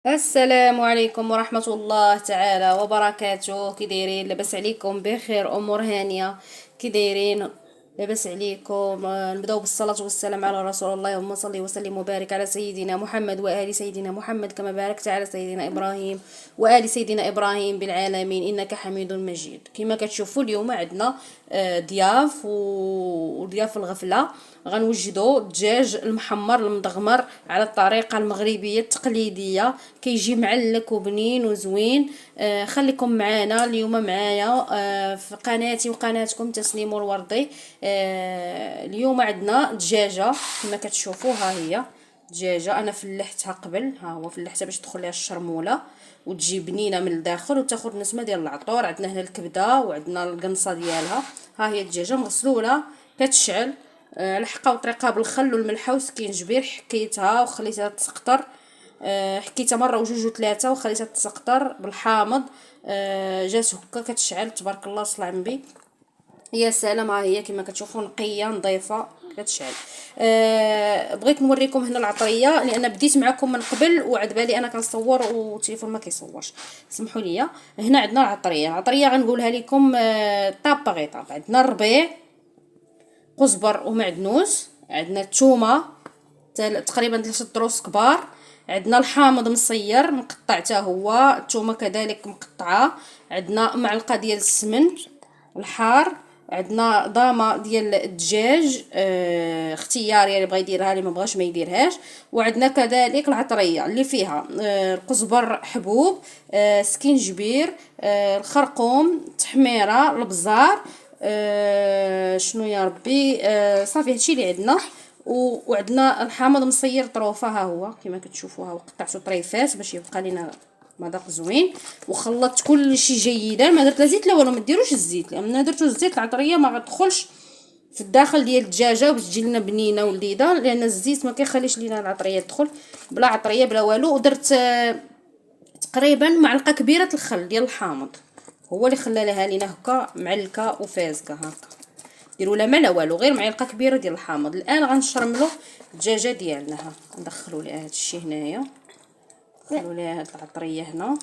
السلام عليكم ورحمة الله تعالى وبركاته. كي دايرين؟ لاباس عليكم؟ بخير؟ امور هانية؟ كي دايرين؟ لاباس عليكم؟ نبداو بالصلاة والسلام على رسول الله. اللهم صل وسلم وبارك على سيدنا محمد وآل سيدنا محمد كما باركت على سيدنا إبراهيم وآل سيدنا إبراهيم بالعالمين إنك حميد مجيد. كما كتشوفوا اليوم عندنا ضياف وضياف الغفلة. غنوجدوا الدجاج المحمر المدغمر على الطريقه المغربيه التقليديه، كيجي معلك وبنين وزوين. خليكم معنا اليوم معايا في قناتي وقناتكم تسنيم الوردي. اليوم عندنا دجاجه كما كتشوفوا، ها هي دجاجه انا فلحتها قبل، ها هو فلحتها باش تدخل لها الشرموله وتجي بنينه من الداخل وتاخذ نسمه ديال العطور. عندنا هنا الكبده وعندنا القنصه ديالها. ها هي الدجاجه مغسوله كتشعل، لحقه وطريقه بالخل والملح وسكينجبير. حكيتها وخليتها تسقطر، حكيتها مره وجوج وثلاثه وخليتها تسقطر بالحامض. جات هكا كتشعل تبارك الله صلى على النبي. يا سلام، ها هي كما كتشوفوا نقيه نظيفه كتشعل. بغيت نوريكم هنا العطريه لان بديت معكم من قبل وعد بالي انا كنصور والتليفون ما كيصورش، سمحوا لي. هنا عندنا العطريه غنقولها لكم طاب باغي طاب. عندنا الربيع، قزبر ومعدنوس، عندنا الثومه تقريبا 3 دروس كبار، عندنا الحامض مصير مقطع حتى هو، الثومه كذلك مقطعه، عندنا معلقه ديال السمن الحار، عندنا ضامه ديال الدجاج اختياري اللي بغى يديرها اللي ما بغاش ما يديرهاش، وعندنا كذلك العطريه اللي فيها القزبر حبوب، سكينجبير، الخرقوم، التحميره، البزار، شنو يا ربي، صافي هادشي اللي عندنا. وعندنا الحامض مصير طروفه، ها هو كما كتشوفوها وقطعته طريفات باش يبقى لنا مذاق زوين. وخلطت كل شيء جيدا، ما درت لا زيت لا والو، ما ديروش الزيت لان درتو الزيت العطريه ما غتدخلش في الداخل ديال الدجاجه باش تجي لنا بنينه ولذيذه، لان الزيت ما كيخليش لينا العطريه تدخل. بلا عطريه بلا والو. ودرت تقريبا معلقه كبيره الخل ديال الحامض، هو اللي خلى لها لينا هكا معلكه وفازكه هكا. ديروا لا ما لا والو، غير معلقه كبيره ديال الحامض. الان غنشرملو الدجاجه ديالنا، ها ندخلوا ليها هادشي هنايا، ندخلوا ليها هاد العطريه هنا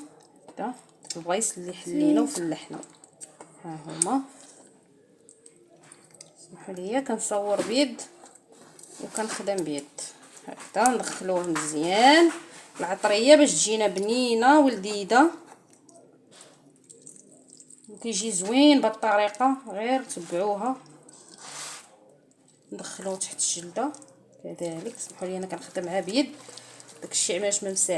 هكا البلايص اللي حلينا وفلحنا. ها هما، سمحوا لي كنصور بيد وكنخدم بيد هكذا. ندخلوه مزيان العطريه باش تجينا بنينه ولذيذه وكيجي زوين بالطريقه، غير تبعوها. ندخلوه تحت الجلده كذلك. سمحوا لي انا كنخدم مع بيد، داكشي علاش ما مساعد.